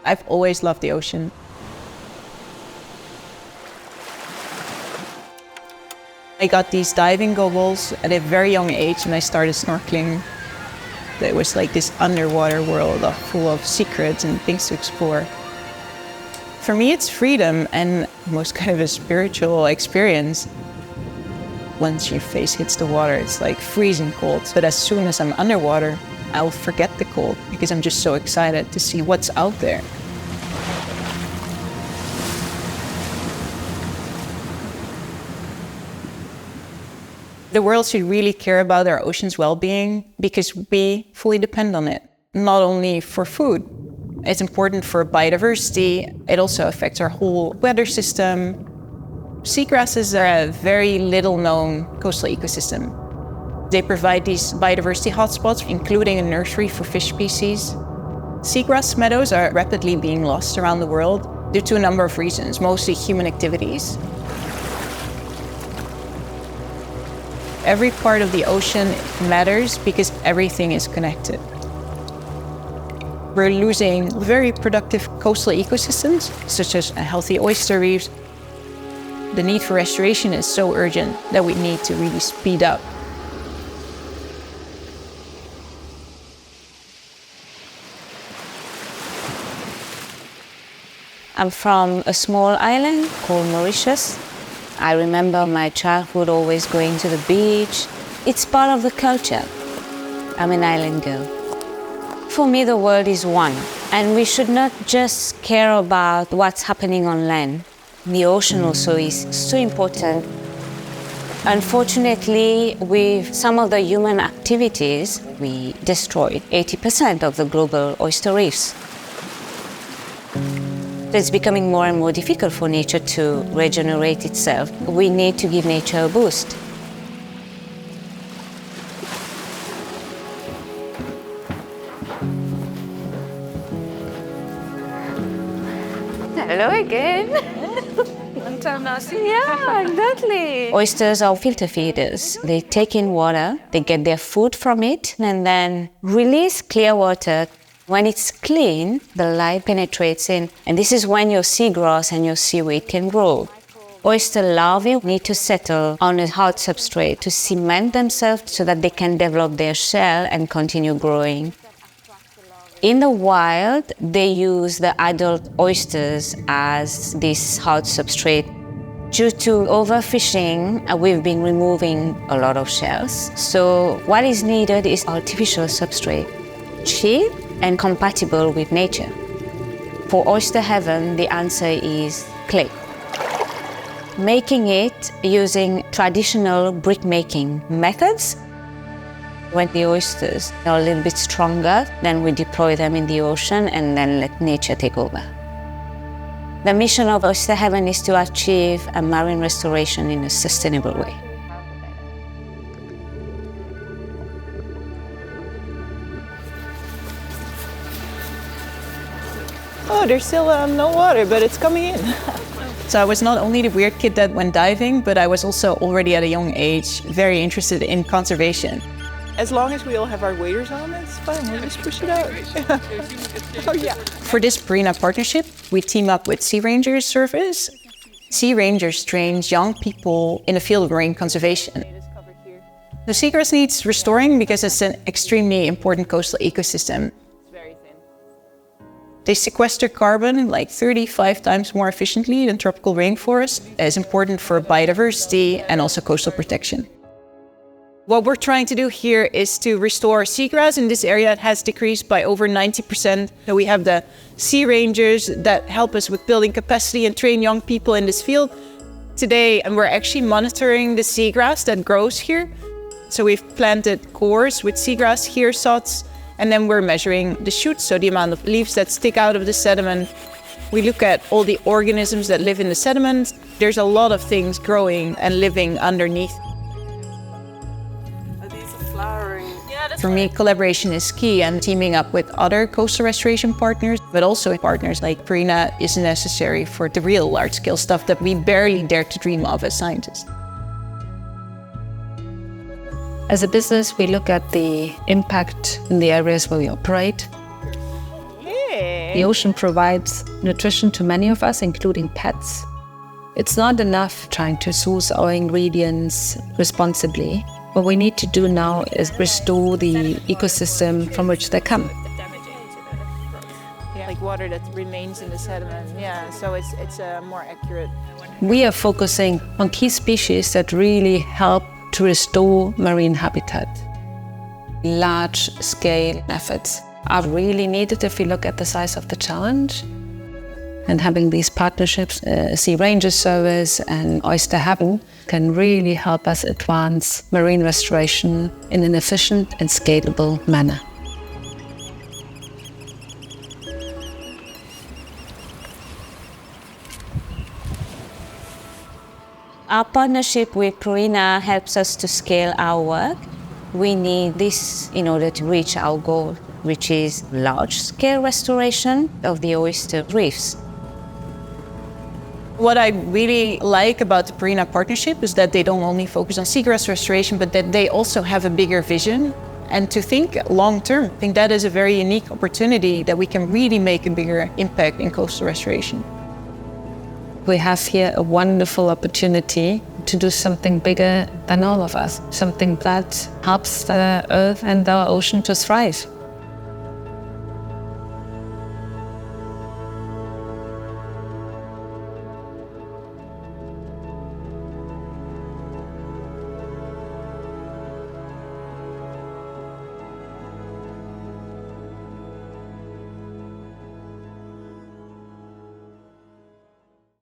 I've always loved the ocean. I got these diving goggles at a very young age when I started snorkeling. It was like this underwater world full of secrets and things to explore. For me, it's freedom and most kind of a spiritual experience. Once your face hits the water, it's like freezing cold. But as soon as I'm underwater, I'll forget the cold because I'm just so excited to see what's out there. The world should really care about our ocean's well-being because we fully depend on it, not only for food. It's important for biodiversity. It also affects our whole weather system. Seagrasses are a very little-known coastal ecosystem. They provide these biodiversity hotspots, including a nursery for fish species. Seagrass meadows are rapidly being lost around the world due to a number of reasons, mostly human activities. Every part of the ocean matters because everything is connected. We're losing very productive coastal ecosystems, such as healthy oyster reefs. The need for restoration is so urgent that we need to really speed up. I'm from a small island called Mauritius. I remember my childhood always going to the beach. It's part of the culture. I'm an island girl. For me, the world is one, and we should not just care about what's happening on land. The ocean also is so important. Unfortunately, with some of the human activities, we destroyed 80% of the global oyster reefs. It's becoming more and more difficult for nature to regenerate itself. We need to give nature a boost. Hello again. Long time no see. Yeah, exactly. Oysters are filter feeders. They take in water, they get their food from it, and then release clear water. When it's clean, the light penetrates in, and this is when your seagrass and your seaweed can grow. Oyster larvae need to settle on a hard substrate to cement themselves so that they can develop their shell and continue growing. In the wild, they use the adult oysters as this hard substrate. Due to overfishing, we've been removing a lot of shells. So what is needed is artificial substrate, cheap and compatible with nature. For Oyster Heaven, the answer is clay. Making it using traditional brick-making methods. When the oysters are a little bit stronger, then we deploy them in the ocean and then let nature take over. The mission of Oyster Heaven is to achieve a marine restoration in a sustainable way. Oh, there's still no water, but it's coming in. So I was not only the weird kid that went diving, but I was also already at a young age very interested in conservation. As long as we all have our waders on, it's fine. We'll just push it out. Oh, yeah. For this Purina partnership, we team up with Sea Rangers service. Sea Rangers trains young people in the field of marine conservation. The seagrass needs restoring because it's an extremely important coastal ecosystem. They sequester carbon like 35 times more efficiently than tropical rainforests. It's important for biodiversity and also coastal protection. What we're trying to do here is to restore seagrass in this area that has decreased by over 90%. So we have the Sea Rangers that help us with building capacity and train young people in this field. Today, and we're actually monitoring the seagrass that grows here. So we've planted cores with seagrass here, sods. And then we're measuring the shoots, so the amount of leaves that stick out of the sediment. We look at all the organisms that live in the sediment. There's a lot of things growing and living underneath. Are these flowering? Yeah, For me, collaboration is key, and teaming up with other coastal restoration partners, but also partners like Purina, is necessary for the real large-scale stuff that we barely dare to dream of as scientists. As a business, we look at the impact in the areas where we operate. Yeah. The ocean provides nutrition to many of us, including pets. It's not enough trying to source our ingredients responsibly. What we need to do now is restore the ecosystem from which they come. Like water that remains in the sediment. Yeah, so it's more accurate. We are focusing on key species that really help to restore marine habitat. Large-scale efforts are really needed if we look at the size of the challenge. And having these partnerships, Sea Ranger Service and Oyster Heaven, can really help us advance marine restoration in an efficient and scalable manner. Our partnership with Purina helps us to scale our work. We need this in order to reach our goal, which is large-scale restoration of the oyster reefs. What I really like about the Purina partnership is that they don't only focus on seagrass restoration, but that they also have a bigger vision. And to think long-term, I think that is a very unique opportunity that we can really make a bigger impact in coastal restoration. We have here a wonderful opportunity to do something bigger than all of us, something that helps the earth and our ocean to thrive.